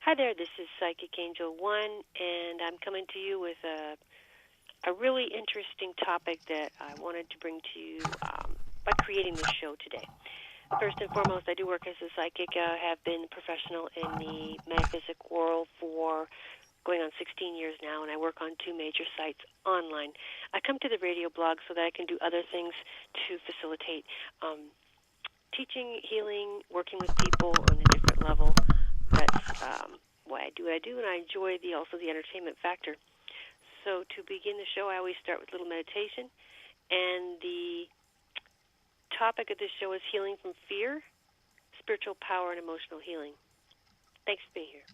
Hi there, this is Psychic Angel 1, and I'm coming to you with a really interesting topic that I wanted to bring to you by creating this show today. First and foremost, I do work as a psychic. I have been a professional in the metaphysic world for going on 16 years now, and I work on 2 major sites online. I come to the radio blog so that I can do other things to facilitate teaching, healing, working with people on a different level. That's why I do what I do, and I enjoy also the entertainment factor. So to begin the show, I always start with a little meditation, and the topic of this show is healing from fear, spiritual power, and emotional healing. Thanks for being here.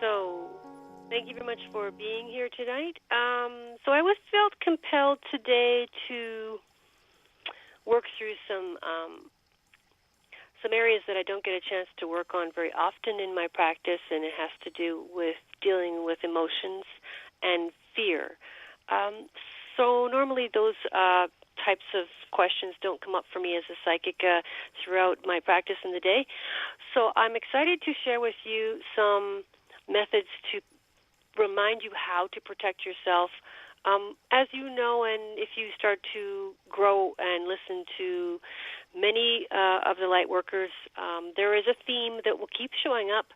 So, thank you very much for being here tonight. So I felt compelled today to work through some areas that I don't get a chance to work on very often in my practice, and it has to do with dealing with emotions and fear. So normally those types of questions don't come up for me as a psychic throughout my practice in the day. So I'm excited to share with you some methods to remind you how to protect yourself. As you know, and if you start to grow and listen to many of the light workers, there is a theme that will keep showing up,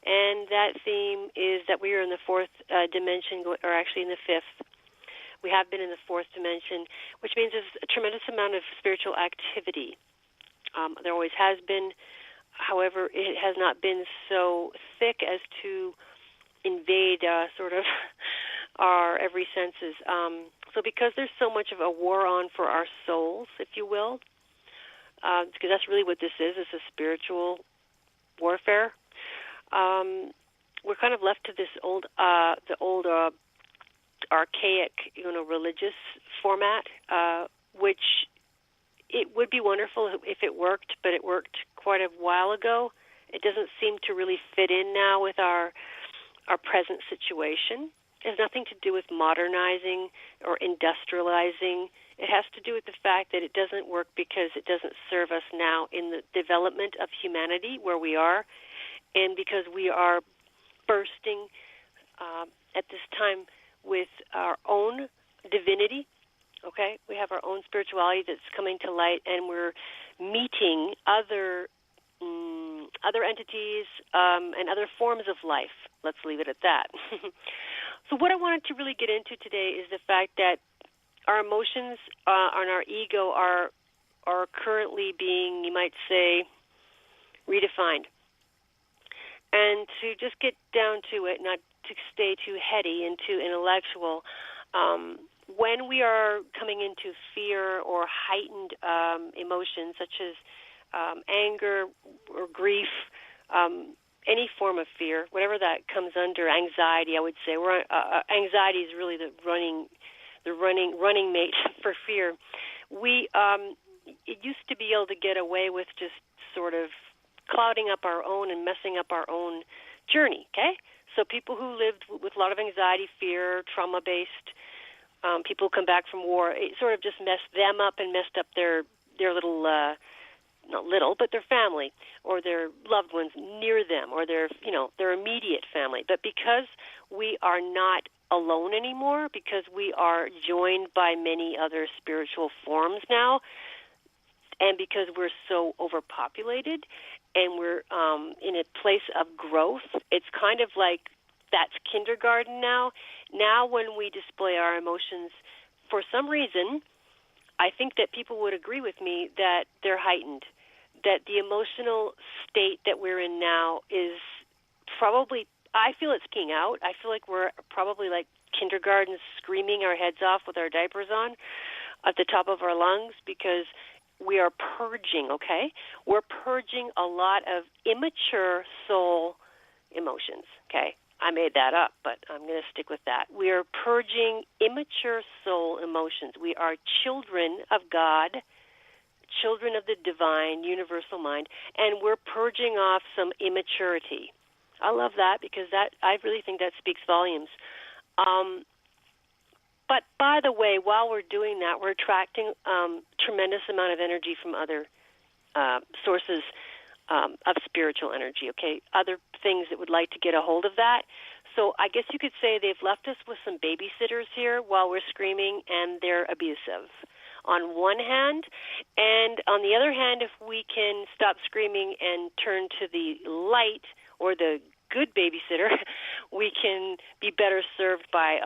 and that theme is that we are in the 4th dimension, or actually in the 5th. We have been in the 4th dimension, which means there's a tremendous amount of spiritual activity. There always has been. However, it has not been so thick as to invade sort of our every senses. So because there's so much of a war on for our souls, if you will, because that's really what this is, it's a spiritual warfare. We're kind of left to this old archaic, religious format, which it would be wonderful if it worked, but it worked quite a while ago. It doesn't seem to really fit in now with our present situation. It has nothing to do with modernizing or industrializing. It has to do with the fact that it doesn't work because it doesn't serve us now in the development of humanity where we are, and because we are bursting at this time with our own divinity. Okay, we have our own spirituality that's coming to light, and we're meeting other entities and other forms of life. Let's leave it at that. So what I wanted to really get into today is the fact that our emotions and our ego are currently being, you might say, redefined. And to just get down to it, not to stay too heady and too intellectual, when we are coming into fear or heightened emotions such as anger or grief, any form of fear, whatever that comes under, anxiety, I would say. Anxiety is really the running mate for fear. It used to be able to get away with just sort of clouding up our own and messing up our own journey, okay? So people who lived with a lot of anxiety, fear, trauma-based, people who come back from war, it sort of just messed them up and messed up their little, not little, but their family or their loved ones near them or their immediate family. But because we are not alone anymore, because we are joined by many other spiritual forms now, and because we're so overpopulated and we're in a place of growth, it's kind of like that's kindergarten now. Now when we display our emotions, for some reason, I think that people would agree with me that they're heightened, that the emotional state that we're in now is probably, I feel it's peeing out. I feel like we're probably like kindergarten screaming our heads off with our diapers on at the top of our lungs because we are purging, okay? We're purging a lot of immature soul emotions, okay? I made that up, but I'm going to stick with that. We are purging immature soul emotions. We are children of God, children of the divine, universal mind, and we're purging off some immaturity. I love that because I really think that speaks volumes. But by the way, while we're doing that, we're attracting tremendous amount of energy from other sources of spiritual energy, okay, other things that would like to get a hold of that. So I guess you could say they've left us with some babysitters here while we're screaming, and they're abusive on one hand. And on the other hand, if we can stop screaming and turn to the light or the good babysitter, we can be better served by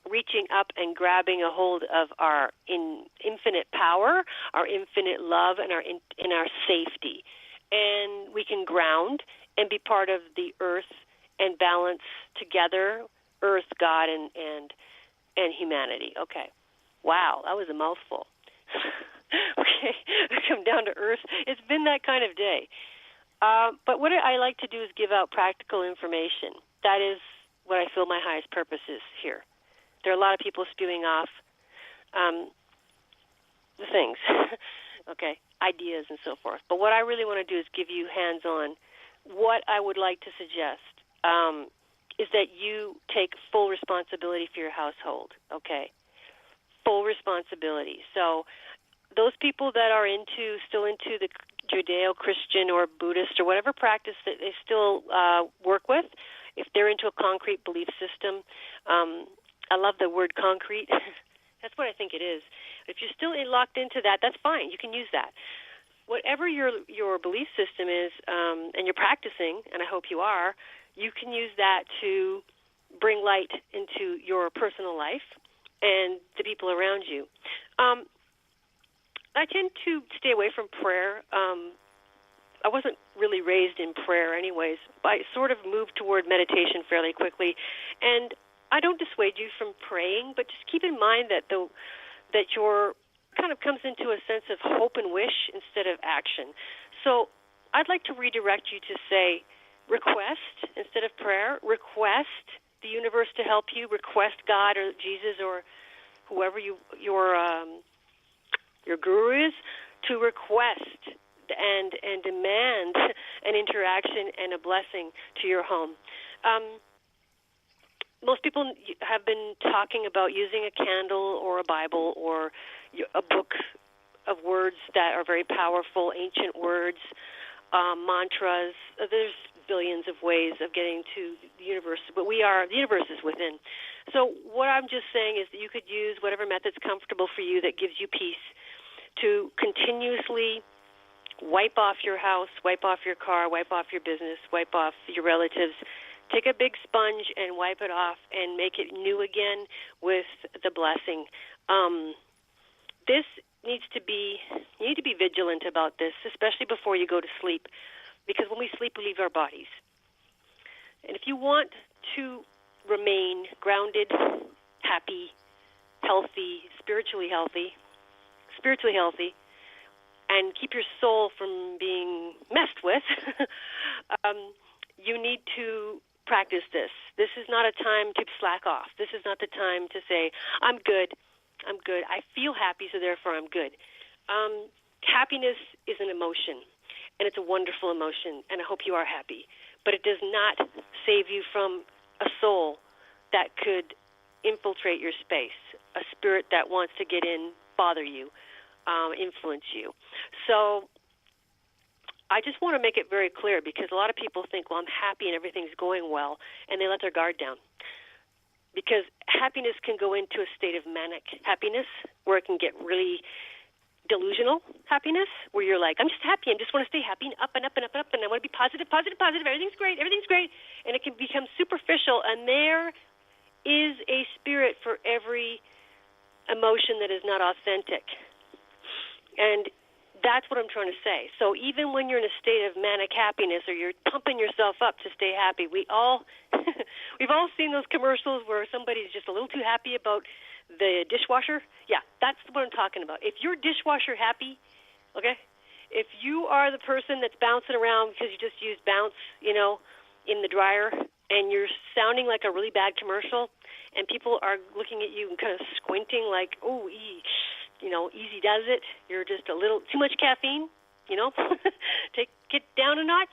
reaching up and grabbing a hold of our infinite power, our infinite love, and our safety. And we can ground and be part of the earth and balance together, earth, God, and humanity. Okay. Wow, that was a mouthful. Okay, come down to earth. It's been that kind of day. But what I like to do is give out practical information. That is what I feel my highest purpose is here. There are a lot of people spewing off the things, okay, ideas and so forth. But what I really want to do is give you hands-on. What I would like to suggest is that you take full responsibility for your household, okay? Full responsibility. So those people that are still into the Judeo-Christian or Buddhist or whatever practice that they still work with, if they're into a concrete belief system, I love the word concrete. That's what I think it is. If you're still locked into that, that's fine. You can use that. Whatever your belief system is, and you're practicing, and I hope you are, you can use that to bring light into your personal life and the people around you. I tend to stay away from prayer. I wasn't really raised in prayer anyways. I sort of moved toward meditation fairly quickly. And I don't dissuade you from praying, but just keep in mind that your kind of comes into a sense of hope and wish instead of action. So I'd like to redirect you to say request instead of prayer. Request the universe to help you. Request God or Jesus or whoever your guru is to request and demand an interaction and a blessing to your home. Most people have been talking about using a candle or a Bible or a book of words that are very powerful, ancient words, mantras. There's billions of ways of getting to the universe, but the universe is within. So what I'm just saying is that you could use whatever method's comfortable for you that gives you peace to continuously wipe off your house, wipe off your car, wipe off your business, wipe off your relatives. Take a big sponge and wipe it off and make it new again with the blessing. You need to be vigilant about this, especially before you go to sleep, because when we sleep, we leave our bodies. And if you want to remain grounded, happy, healthy, spiritually healthy, and keep your soul from being messed with, you need to practice this. This is not a time to slack off. This is not the time to say, I'm good. I feel happy, so therefore I'm good. Happiness is an emotion, and it's a wonderful emotion, and I hope you are happy. But it does not save you from a soul that could infiltrate your space, a spirit that wants to get in, bother you, influence you. So I just want to make it very clear, because a lot of people think, well, I'm happy and everything's going well, and they let their guard down. Because happiness can go into a state of manic happiness, where it can get really delusional happiness, where you're like, I'm just happy, I just want to stay happy, and up and up and up and up, and I want to be positive, everything's great, and it can become superficial, and there is a spirit for every emotion that is not authentic. And That's what I'm trying to say. So even when you're in a state of manic happiness or you're pumping yourself up to stay happy, we've all seen those commercials where somebody's just a little too happy about the dishwasher. Yeah, that's what I'm talking about. If you're dishwasher happy, okay, if you are the person that's bouncing around because you just used bounce, in the dryer, and you're sounding like a really bad commercial, and people are looking at you and kind of squinting like, oh, easy does it. You're just a little too much caffeine, get down a notch.